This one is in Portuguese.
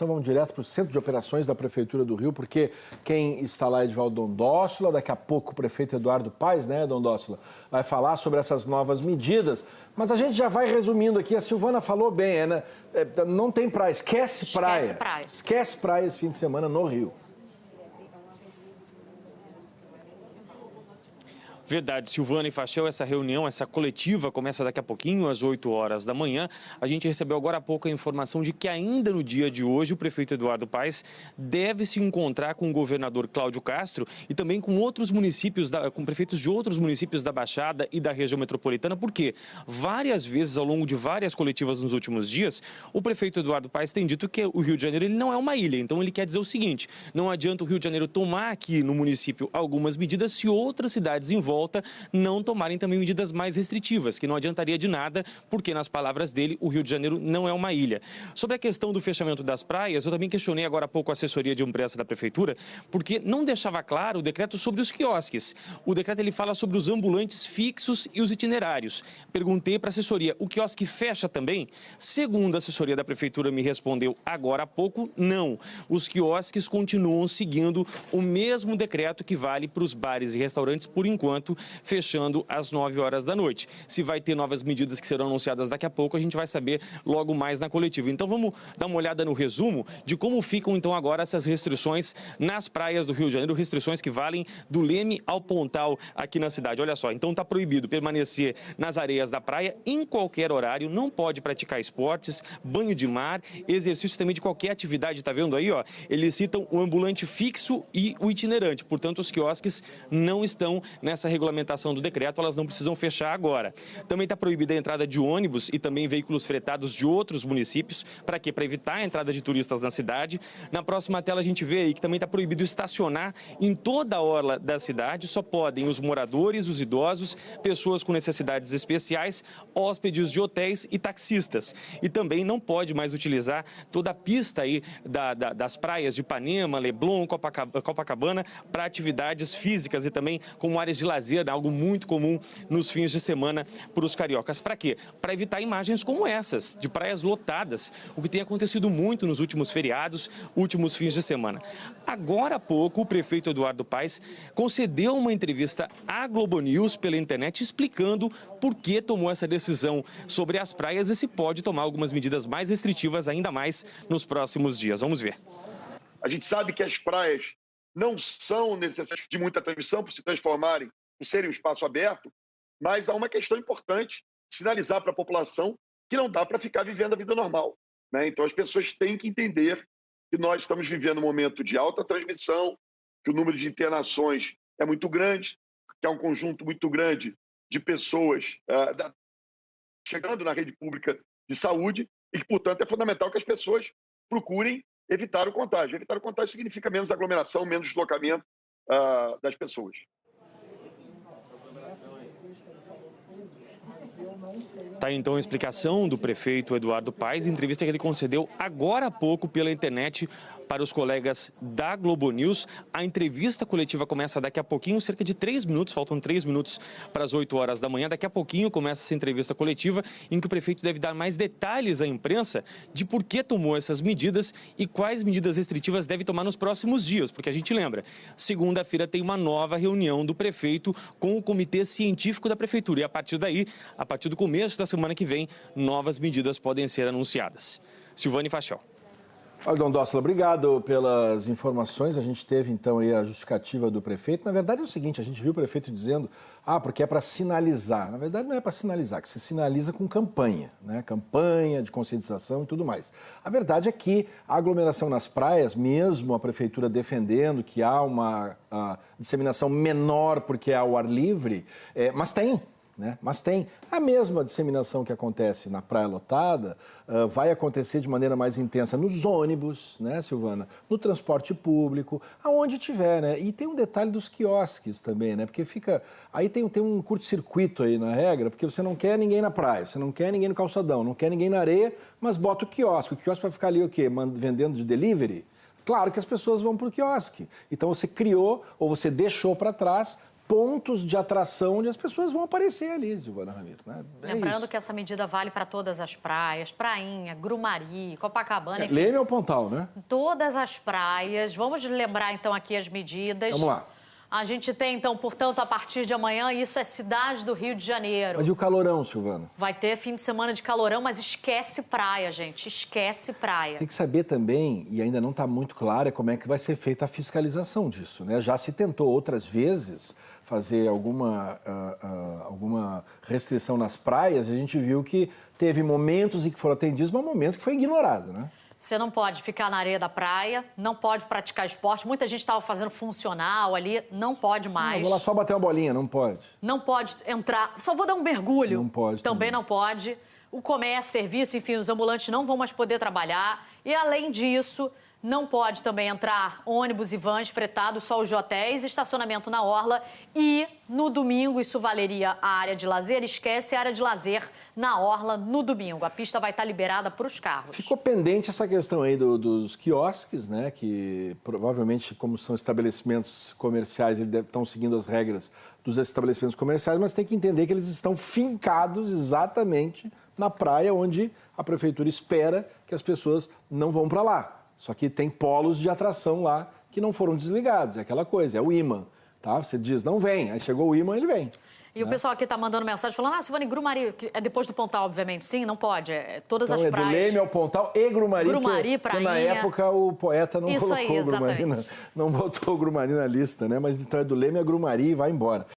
Vamos direto para o Centro de Operações da Prefeitura do Rio, porque quem está lá é Edvaldo Dondosola, daqui a pouco o prefeito Eduardo Paes, né, Dondosola, vai falar sobre essas novas medidas, mas a gente já vai resumindo aqui, a Silvana falou bem, né? Não tem praia, esquece praia. Esquece praia esse fim de semana no Rio. Verdade, Silvana e Fachel, essa reunião, essa coletiva começa daqui a pouquinho, às 8 horas da manhã. A gente recebeu agora há pouco a informação de que ainda no dia de hoje o prefeito Eduardo Paes deve se encontrar com o governador Cláudio Castro e também com outros municípios, com prefeitos de outros municípios da Baixada e da região metropolitana, porque várias vezes ao longo de várias coletivas nos últimos dias, o prefeito Eduardo Paes tem dito que o Rio de Janeiro ele não é uma ilha. Então ele quer dizer o seguinte: não adianta o Rio de Janeiro tomar aqui no município algumas medidas se outras cidades em volta não tomarem também medidas mais restritivas, que não adiantaria de nada, porque nas palavras dele, o Rio de Janeiro não é uma ilha. Sobre a questão do fechamento das praias, eu também questionei agora há pouco a assessoria de imprensa da Prefeitura, porque não deixava claro o decreto sobre os quiosques. O decreto ele fala sobre os ambulantes fixos e os itinerários. Perguntei para a assessoria, o quiosque fecha também? Segundo a assessoria da Prefeitura me respondeu agora há pouco, não. Os quiosques continuam seguindo o mesmo decreto que vale para os bares e restaurantes por enquanto, fechando às 9 horas da noite. Se vai ter novas medidas que serão anunciadas daqui a pouco, a gente vai saber logo mais na coletiva. Então vamos dar uma olhada no resumo de como ficam então agora essas restrições nas praias do Rio de Janeiro, restrições que valem do Leme ao Pontal aqui na cidade. Olha só, então está proibido permanecer nas areias da praia em qualquer horário, não pode praticar esportes, banho de mar, exercício também de qualquer atividade, tá vendo aí, ó? Eles citam o ambulante fixo e o itinerante, portanto os quiosques não estão nessa regulamentação do decreto, elas não precisam fechar agora. Também está proibida a entrada de ônibus e também veículos fretados de outros municípios. Para quê? Para evitar a entrada de turistas na cidade. Na próxima tela a gente vê aí que também está proibido estacionar em toda a orla da cidade. Só podem os moradores, os idosos, pessoas com necessidades especiais, hóspedes de hotéis e taxistas. E também não pode mais utilizar toda a pista aí das praias de Ipanema, Leblon, Copacabana para atividades físicas e também como áreas de lazer, algo muito comum nos fins de semana para os cariocas. Para quê? Para evitar imagens como essas, de praias lotadas, o que tem acontecido muito nos últimos feriados, últimos fins de semana. Agora há pouco, o prefeito Eduardo Paes concedeu uma entrevista à Globo News pela internet explicando por que tomou essa decisão sobre as praias e se pode tomar algumas medidas mais restritivas ainda mais nos próximos dias. Vamos ver. A gente sabe que as praias não são necessárias de muita transmissão por se transformarem, por serem um espaço aberto, mas há uma questão importante, sinalizar para a população que não dá para ficar vivendo a vida normal, né? Então as pessoas têm que entender que nós estamos vivendo um momento de alta transmissão, que o número de internações é muito grande, que há um conjunto muito grande de pessoas chegando na rede pública de saúde e que, portanto, é fundamental que as pessoas procurem evitar o contágio. Evitar o contágio significa menos aglomeração, menos deslocamento das pessoas. Tá então a explicação do prefeito Eduardo Paes, entrevista que ele concedeu agora há pouco pela internet para os colegas da Globo News. A entrevista coletiva começa daqui a pouquinho, cerca de 3 minutos, faltam 3 minutos para as 8 horas da manhã. Daqui a pouquinho começa essa entrevista coletiva em que o prefeito deve dar mais detalhes à imprensa de por que tomou essas medidas e quais medidas restritivas deve tomar nos próximos dias, porque a gente lembra, segunda-feira tem uma nova reunião do prefeito com o comitê científico da prefeitura e a partir daí, a partir do começo da semana que vem, novas medidas podem ser anunciadas. Silvana e Fachel. Olha, Dondosola, obrigado pelas informações. A gente teve, então, aí a justificativa do prefeito. Na verdade é o seguinte, a gente viu o prefeito dizendo, porque é para sinalizar. Na verdade não é para sinalizar, que se sinaliza com campanha, né? Campanha de conscientização e tudo mais. A verdade é que a aglomeração nas praias, mesmo a prefeitura defendendo que há uma disseminação menor porque é ao ar livre, mas tem. Né? Mas tem a mesma disseminação que acontece na praia lotada, vai acontecer de maneira mais intensa nos ônibus, né, Silvana? No transporte público, aonde tiver, né? E tem um detalhe dos quiosques também, né? Porque aí tem um curto-circuito aí na regra, porque você não quer ninguém na praia, você não quer ninguém no calçadão, não quer ninguém na areia, mas bota o quiosque. O quiosque vai ficar ali o quê? Vendendo de delivery? Claro que as pessoas vão para o quiosque. Então você criou ou você deixou para trás pontos de atração onde as pessoas vão aparecer ali, Silvana Ramiro. Né? Lembrando que essa medida vale para todas as praias, Prainha, Grumari, Copacabana, enfim. Leme ao Pontal, né? Todas as praias. Vamos lembrar, então, aqui as medidas. Vamos lá. A gente tem, então, portanto, a partir de amanhã, isso é cidade do Rio de Janeiro. Mas e o calorão, Silvana? Vai ter fim de semana de calorão, mas esquece praia, gente. Esquece praia. Tem que saber também, e ainda não está muito claro, como é que vai ser feita a fiscalização disso, né? Já se tentou outras vezes fazer alguma restrição nas praias, e a gente viu que teve momentos em que foram atendidos, mas momentos que foi ignorado, né? Você não pode ficar na areia da praia, não pode praticar esporte. Muita gente estava fazendo funcional ali, não pode mais. Vou lá só bater uma bolinha, não pode. Não pode entrar, só vou dar um mergulho. Não pode Também não pode. O comércio, serviço, enfim, os ambulantes não vão mais poder trabalhar. E, além disso, não pode também entrar ônibus e vans fretados, só os de hotéis, estacionamento na orla. E, no domingo, isso valeria a área de lazer. Esquece a área de lazer na orla no domingo. A pista vai estar liberada para os carros. Ficou pendente essa questão aí dos quiosques, né? Que provavelmente, como são estabelecimentos comerciais, eles estão seguindo as regras dos estabelecimentos comerciais, mas tem que entender que eles estão fincados exatamente na praia onde a prefeitura espera que as pessoas não vão para lá. Só que tem polos de atração lá que não foram desligados. É aquela coisa, é o imã, tá? Você diz, não vem. Aí chegou o imã, ele vem. E o pessoal aqui está mandando mensagem falando, Silvana, Grumari, que é depois do Pontal, obviamente. Sim, não pode. É todas então, as praias. Do Leme ao Pontal e Grumari. Grumari, Prainha. Na época o poeta não Isso colocou aí, o Grumari, não botou o Grumari na lista, né? Mas então é do Leme a Grumari e vai embora.